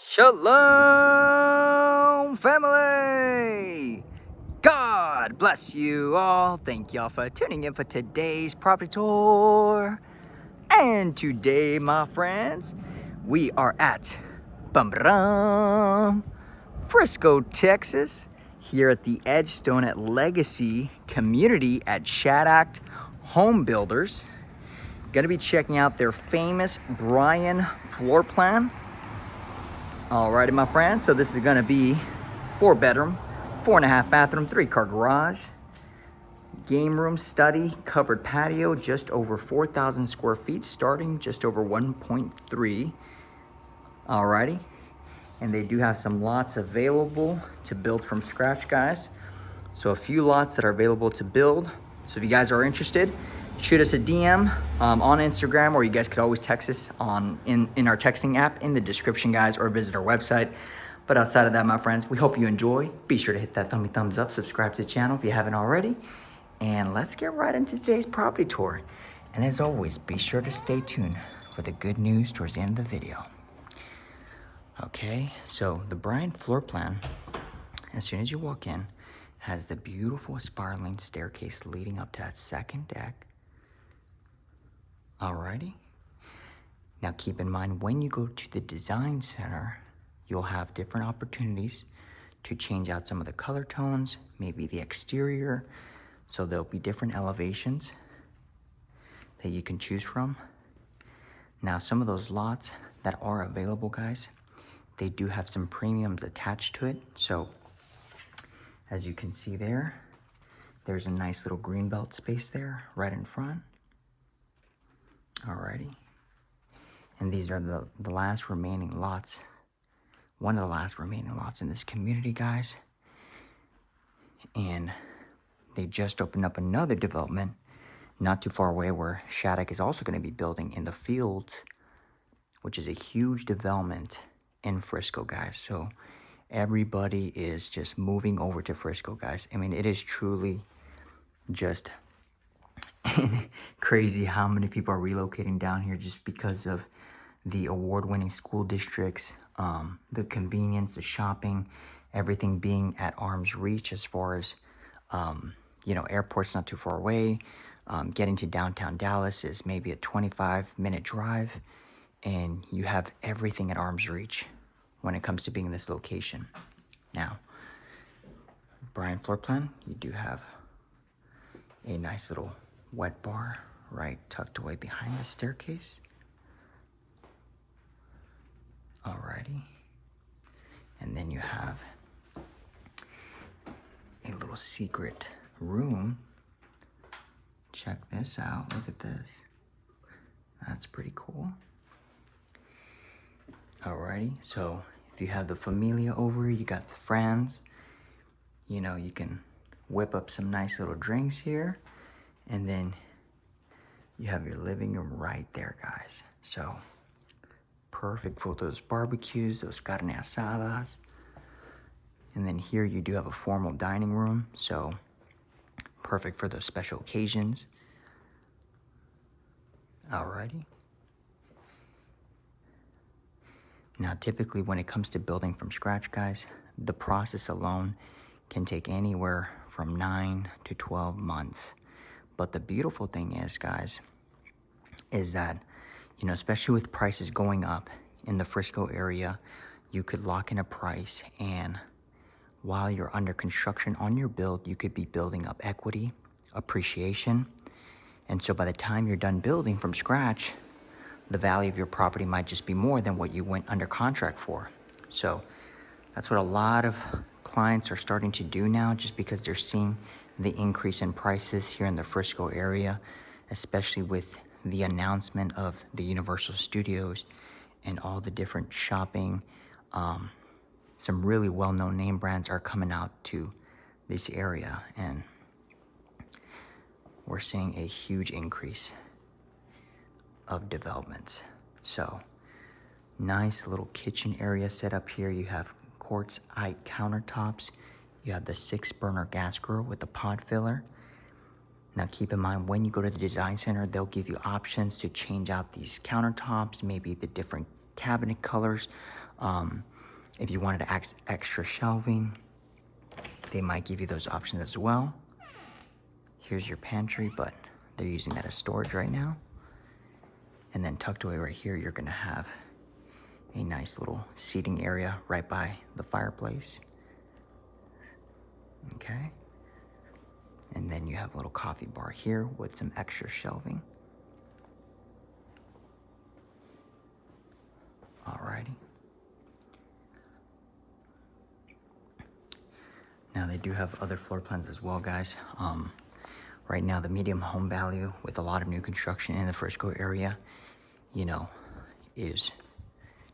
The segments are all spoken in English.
Shalom, family! God bless you all. Thank y'all for tuning in for today's property tour. And today, my friends, we are at Frisco, Texas, here at the Edgestone at Legacy community at Shaddock Home Builders. Gonna be checking out their famous Bryan floor plan. Alrighty, my friends, so this is gonna be 4-bedroom, 4.5 bathroom, 3-car garage, game room, study, covered patio, just over 4,000 square feet, starting just over 1.3. Alrighty, and they do have some lots available to build from scratch, guys. So a few lots that are available to build. So if you guys are interested, shoot us a DM on Instagram, or you guys could always text us in our texting app in the description, guys, or visit our website. But outside of that, my friends, we hope you enjoy. Be sure to hit that thumbs up, subscribe to the channel if you haven't already. And let's get right into today's property tour. And as always, be sure to stay tuned for the good news towards the end of the video. Okay, so the Bryan floor plan, as soon as you walk in, has the beautiful spiraling staircase leading up to that second deck. Alrighty. Now keep in mind, when you go to the design center, you'll have different opportunities to change out some of the color tones, maybe the exterior. So there'll be different elevations that you can choose from. Now, some of those lots that are available, guys, they do have some premiums attached to it. So as you can see there, there's a nice little greenbelt space there right in front. Alrighty. And these are the last remaining lots. One of the last remaining lots in this community, guys. And they just opened up another development not too far away where Shaddock is also going to be building in the fields, which is a huge development in Frisco, guys. So everybody is just moving over to Frisco, guys. I mean, it is truly just crazy how many people are relocating down here just because of the award-winning school districts, the convenience, the shopping, everything being at arm's reach as far as, you know, airport's not too far away. Getting to downtown Dallas is maybe a 25-minute drive, and you have everything at arm's reach when it comes to being in this location. Now, Bryan floor plan, you do have a nice little wet bar right tucked away behind the staircase. Alrighty. And then you have a little secret room. Check this out. Look at this. That's pretty cool. Alrighty. So if you have the familia over, you got the friends, you know, you can whip up some nice little drinks here. And then you have your living room right there, guys. So perfect for those barbecues, those carne asadas. And then here you do have a formal dining room. So perfect for those special occasions. Alrighty. Now, typically when it comes to building from scratch, guys, the process alone can take anywhere from 9 to 12 months. But the beautiful thing is, guys, is that, you know, especially with prices going up in the Frisco area, you could lock in a price, and while you're under construction on your build, you could be building up equity, appreciation. And so by the time you're done building from scratch, the value of your property might just be more than what you went under contract for. So that's what a lot of clients are starting to do now, just because they're seeing the increase in prices here in the Frisco area, especially with the announcement of the Universal Studios and all the different shopping. Some really well-known name brands are coming out to this area, and we're seeing a huge increase of developments. So nice little kitchen area set up here. You have quartzite countertops. You have the 6-burner gas grill with the pot filler. Now keep in mind, when you go to the design center, they'll give you options to change out these countertops, maybe the different cabinet colors, If you wanted to add extra shelving, they might give you those options as well. Here's your pantry, but they're using that as storage right now. And then tucked away right here, you're gonna have a nice little seating area right by the fireplace. Okay. And then you have a little coffee bar here with some extra shelving. Alrighty. Now they do have other floor plans as well, guys. Right now the medium home value with a lot of new construction in the Frisco area, you know, is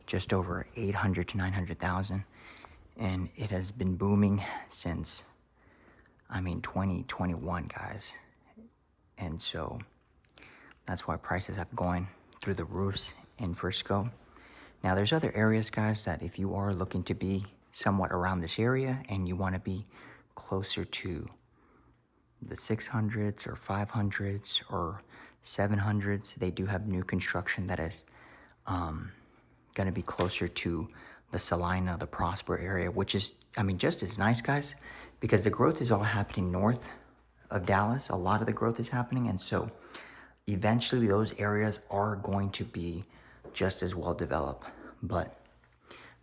just over 800 to 900,000. And it has been booming since, 2021, guys. And so that's why prices have gone through the roofs in Frisco. Now there's other areas, guys, that if you are looking to be somewhat around this area and you want to be closer to the 600s or 500s or 700s, they do have new construction that is going to be closer to the Salina, the Prosper area, which is, just as nice, guys, because the growth is all happening north of Dallas. A lot of the growth is happening, and so eventually those areas are going to be just as well developed. But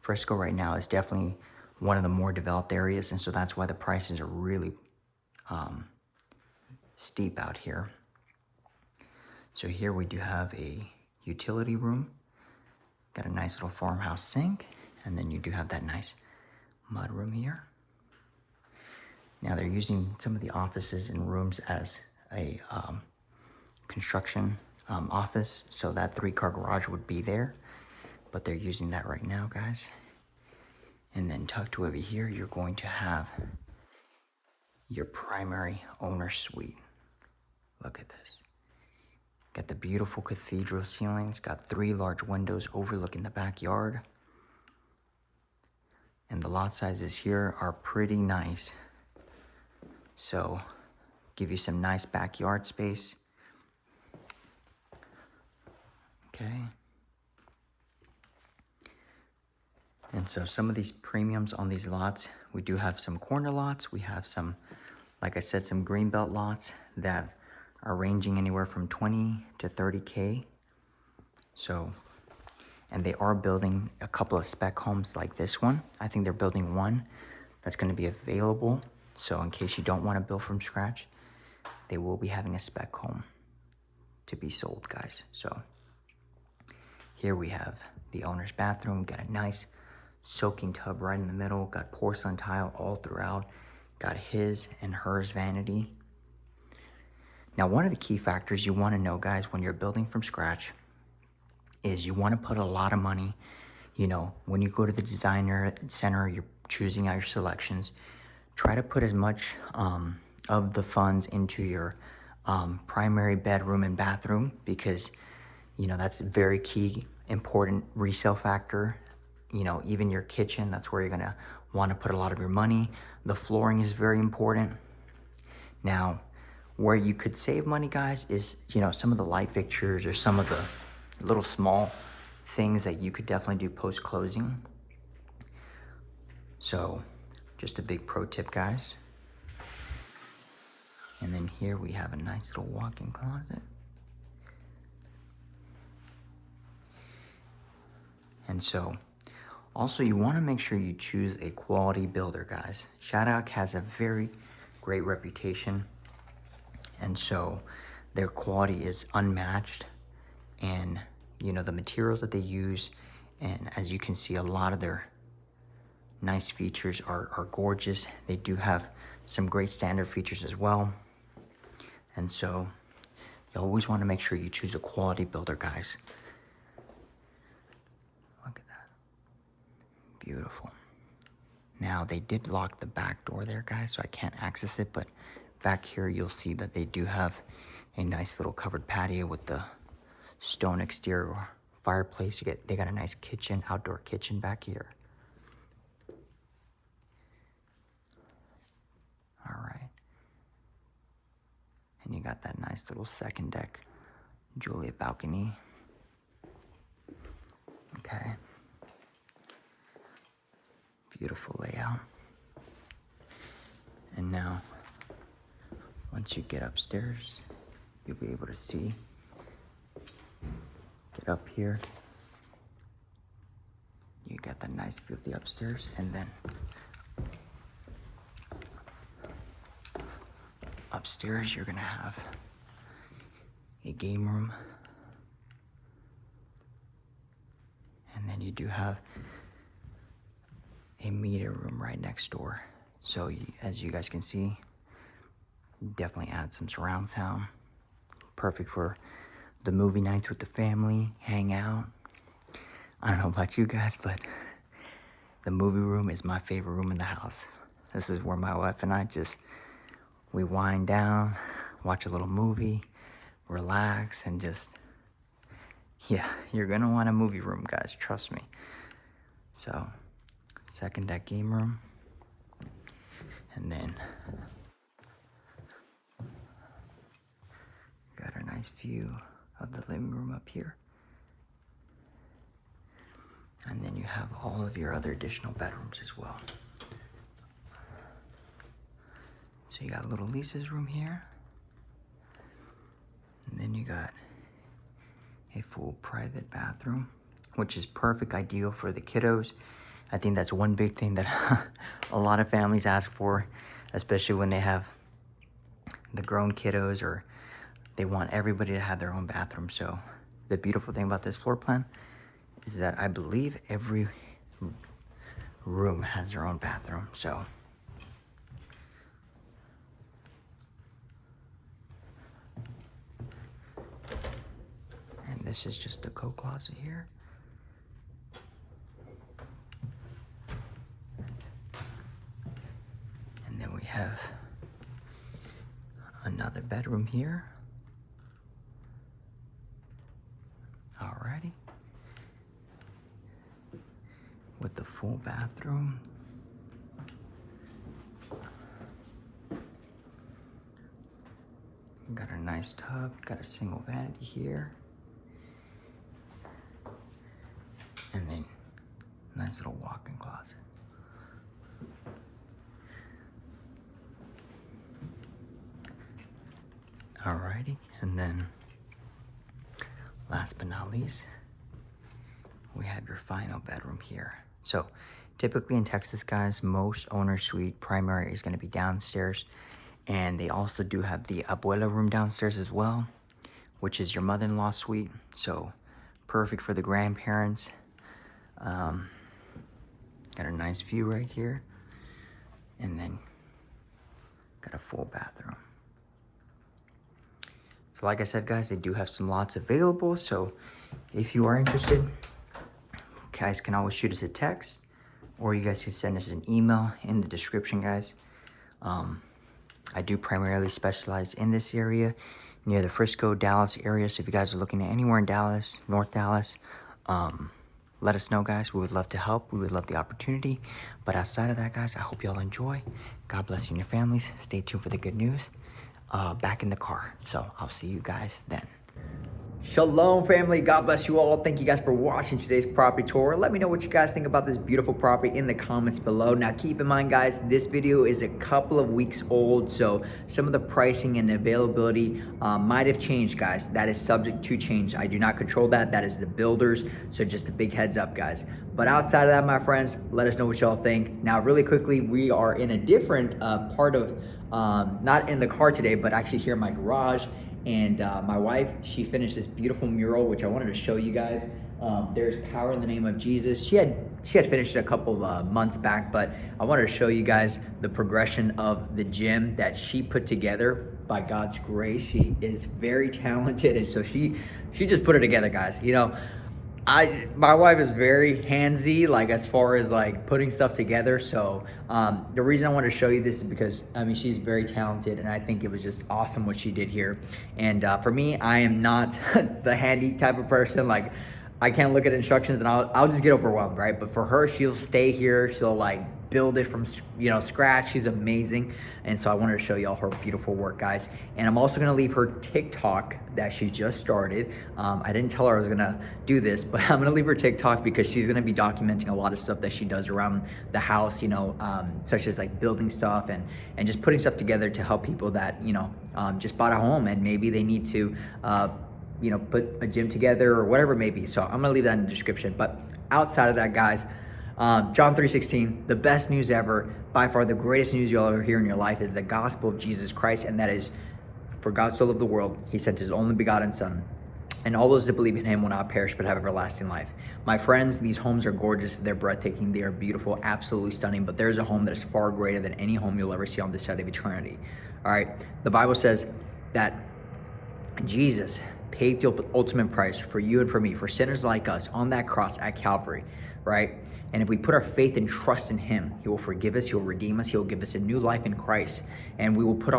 Frisco right now is definitely one of the more developed areas, and so that's why the prices are really steep out here. So here we do have a utility room, got a nice little farmhouse sink, and then you do have that nice mud room here. Now they're using some of the offices and rooms as a construction office, so that 3-car garage would be there, but they're using that right now, guys. And then tucked over here, you're going to have your primary owner suite. Look at this. Got the beautiful cathedral ceilings, got 3 large windows overlooking the backyard. And the lot sizes here are pretty nice. So, give you some nice backyard space. Okay. And so some of these premiums on these lots, we do have some corner lots. We have some, like I said, some greenbelt lots that are ranging anywhere from 20 to 30K. So, and they are building a couple of spec homes like this one. I think they're building one that's going to be available. So in case you don't want to build from scratch, they will be having a spec home to be sold, guys. So here we have the owner's bathroom. Got a nice soaking tub right in the middle. Got porcelain tile all throughout. Got his and hers vanity. Now, one of the key factors you want to know, guys, when you're building from scratch is you want to put a lot of money, when you go to the designer center, you're choosing out your selections, try to put as much of the funds into your primary bedroom and bathroom, because, that's a very key, important resale factor. Even your kitchen, that's where you're going to want to put a lot of your money. The flooring is very important. Now, where you could save money, guys, is, some of the light fixtures or some of the little small things that you could definitely do post-closing. So, just a big pro tip, guys. And then here we have a nice little walk-in closet. And so, also you want to make sure you choose a quality builder, guys. Shaddock has a very great reputation. And so their quality is unmatched, and the materials that they use, and as you can see, a lot of their nice features are gorgeous. They do have some great standard features as well. And so you always want to make sure you choose a quality builder, guys. Look at that. Beautiful. Now they did lock the back door there, guys, so I can't access it, but back here, you'll see that they do have a nice little covered patio with the stone exterior fireplace. They got a nice kitchen, outdoor kitchen back here. All right. And you got that nice little second deck Juliet balcony. Okay. beautiful layout. And now, once you get upstairs, you'll be able to see, get up here. You got the nice view of the upstairs, and then upstairs you're gonna have a game room. And then you do have a media room right next door. So as you guys can see, definitely add some surround sound. Perfect for the movie nights with the family, hang out. I don't know about you guys, but the movie room is my favorite room in the house. This is where my wife and I we wind down, watch a little movie, relax, and just, yeah, you're gonna want a movie room, guys, trust me. So, second deck game room. And then, got a nice view of the living room up here. And then you have all of your other additional bedrooms as well. So you got little Lisa's room here. And then you got a full private bathroom, which is perfect, ideal for the kiddos. I think that's one big thing that a lot of families ask for, especially when they have the grown kiddos or they want everybody to have their own bathroom. So the beautiful thing about this floor plan is that I believe every room has their own bathroom. So and this is just a coat closet here. And then we have another bedroom here. Alrighty. With the full bathroom. Got a nice tub, got a single vanity here. And then nice little walk-in closet. Alrighty, and then last but not least, we have your final bedroom here. So typically in Texas, guys, most owner suite primary is gonna be downstairs. And they also do have the abuela room downstairs as well, which is your mother-in-law suite. So perfect for the grandparents. Got a nice view right here. And then got a full bathroom. So like I said, guys, they do have some lots available. So if you are interested, guys can always shoot us a text, or you guys can send us an email in the description, guys. I do primarily specialize in this area near the Frisco, Dallas area. So if you guys are looking at anywhere in Dallas, North Dallas, let us know, guys. We would love to help. We would love the opportunity. But outside of that, guys, I hope y'all enjoy. God bless you and your families. Stay tuned for the good news. Back in the car. So I'll see you guys then. Shalom, family. God bless you all. Thank you guys for watching today's property tour. Let me know what you guys think about this beautiful property in the comments below. Now, keep in mind, guys, this video is a couple of weeks old, so some of the pricing and availability might have changed, guys. That is subject to change. I do not control that. That is the builders, so just a big heads up, guys. But outside of that, my friends, let us know what y'all think. Now, really quickly, we are in a different part of, not in the car today, but actually here in my garage. And my wife, she finished this beautiful mural, which I wanted to show you guys. There's power in the name of Jesus. She had finished it a couple of months back, but I wanted to show you guys the progression of the gym that she put together. By God's grace, she is very talented, and so she just put it together, guys. You know, my wife is very handsy, like as far as like putting stuff together. So the reason I wanted to show you this is because, I mean, she's very talented, and I think it was just awesome what she did here. And for me, I am not the handy type of person. Like, I can't look at instructions and I'll just get overwhelmed, right? But for her, she'll stay here. She'll like build it from scratch. She's amazing. And so I wanted to show y'all her beautiful work, guys. And I'm also gonna leave her TikTok that she just started. I didn't tell her I was gonna do this, but I'm gonna leave her TikTok because she's gonna be documenting a lot of stuff that she does around the house, such as like building stuff and just putting stuff together to help people that, just bought a home and maybe they need to, put a gym together or whatever it may be. So I'm gonna leave that in the description. But outside of that, guys, John 3:16, the best news ever, by far the greatest news you'll ever hear in your life is the gospel of Jesus Christ, and that is, for God so loved the world, he sent his only begotten son, and all those that believe in him will not perish but have everlasting life. My friends, these homes are gorgeous, they're breathtaking, they are beautiful, absolutely stunning, but there's a home that is far greater than any home you'll ever see on this side of eternity. All right, the Bible says that Jesus paid the ultimate price for you and for me, for sinners like us, on that cross at Calvary, right? And if we put our faith and trust in him, he will forgive us, he will redeem us, he will give us a new life in Christ, and we will put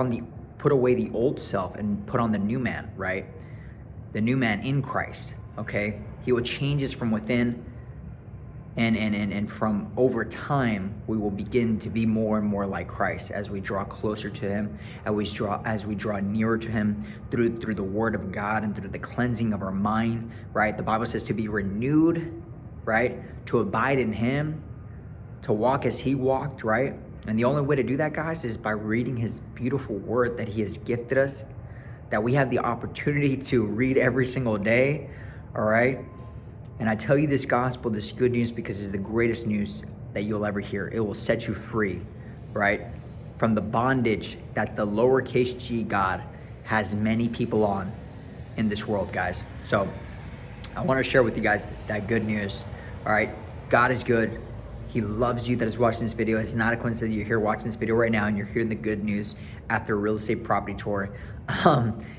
away the old self and put on the new man, right? The new man in Christ, okay? He will change us from within, and from over time, we will begin to be more and more like Christ as we draw closer to him, as we draw nearer to him through the word of God and through the cleansing of our mind, right? The Bible says to be renewed, right? To abide in him, to walk as he walked, right? And the only way to do that, guys, is by reading his beautiful word that he has gifted us, that we have the opportunity to read every single day, all right? And I tell you this gospel, this good news, because it's the greatest news that you'll ever hear. It will set you free, right? From the bondage that the lowercase g God has many people on in this world, guys. So I want to share with you guys that good news, all right? God is good. He loves you that is watching this video. It's not a coincidence that you're here watching this video right now and you're hearing the good news after a real estate property tour.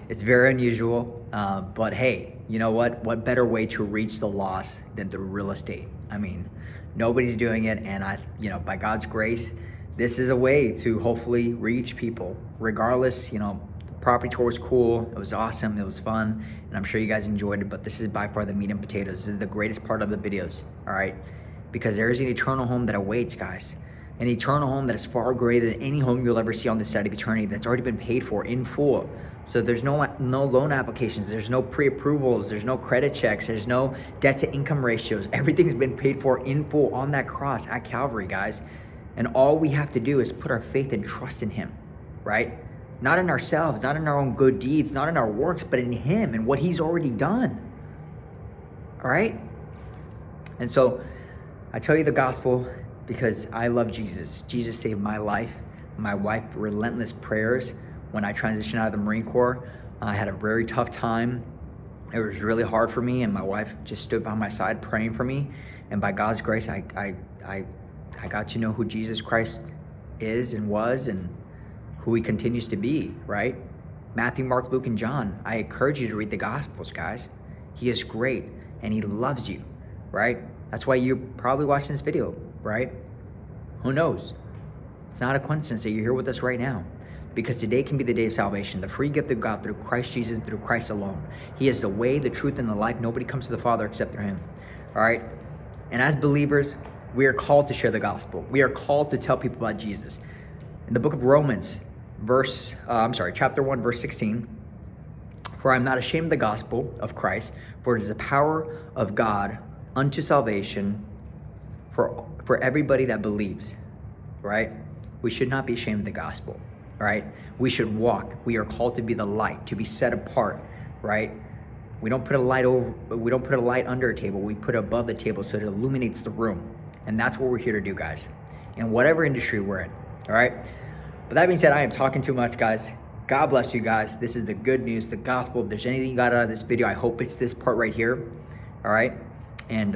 It's very unusual, but hey, you know what? What better way to reach the lost than through real estate? I mean, nobody's doing it, and by God's grace, this is a way to hopefully reach people. Regardless, the property tour was cool, it was awesome, it was fun, and I'm sure you guys enjoyed it, but this is by far the meat and potatoes. This is the greatest part of the videos, all right? Because there is an eternal home that awaits, guys. An eternal home that is far greater than any home you'll ever see on this side of eternity, that's already been paid for in full. So there's no loan applications, there's no pre-approvals, there's no credit checks, there's no debt to income ratios. Everything's been paid for in full on that cross at Calvary, guys. And all we have to do is put our faith and trust in him, right? Not in ourselves, not in our own good deeds, not in our works, but in him and what he's already done, all right? And so I tell you the gospel because I love Jesus. Jesus saved my life. My wife, relentless prayers. When I transitioned out of the Marine Corps, I had a very tough time. It was really hard for me, and my wife just stood by my side praying for me. And by God's grace, I got to know who Jesus Christ is and was and who he continues to be, right? Matthew, Mark, Luke, and John. I encourage you to read the Gospels, guys. He is great, and he loves you, right? That's why you're probably watching this video, right? Who knows? It's not a coincidence that you're here with us right now, because today can be the day of salvation, the free gift of God through Christ Jesus and through Christ alone. He is the way, the truth, and the life. Nobody comes to the Father except through him, all right? And as believers, we are called to share the gospel. We are called to tell people about Jesus. In the book of Romans, chapter 1, verse 16, for I am not ashamed of the gospel of Christ, for it is the power of God unto salvation for everybody that believes, right? We should not be ashamed of the gospel, right? We should walk. We are called to be the light, to be set apart, right? We don't put a light under a table. We put it above the table so it illuminates the room. And that's what we're here to do, guys, in whatever industry we're in, all right? But that being said, I am talking too much, guys. God bless you guys. This is the good news, the gospel. If there's anything you got out of this video, I hope it's this part right here, all right? And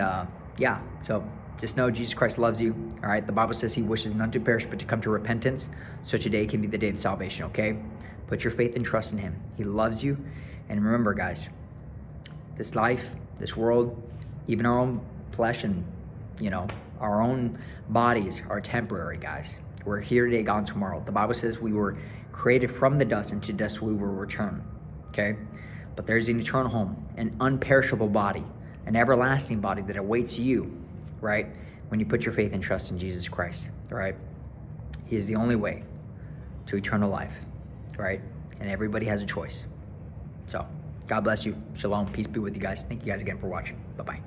yeah, so just know Jesus Christ loves you, all right? The Bible says he wishes none to perish, but to come to repentance. So today can be the day of salvation, okay? Put your faith and trust in him. He loves you. And remember, guys, this life, this world, even our own flesh and, our own bodies are temporary, guys. We're here today, gone tomorrow. The Bible says we were created from the dust, and to dust we will return, okay? But there's an eternal home, an unperishable body, an everlasting body that awaits you, right? when you put your faith and trust in Jesus Christ, right? He is the only way to eternal life, right? And everybody has a choice. So, God bless you. Shalom. Peace be with you guys. Thank you guys again for watching. Bye-bye.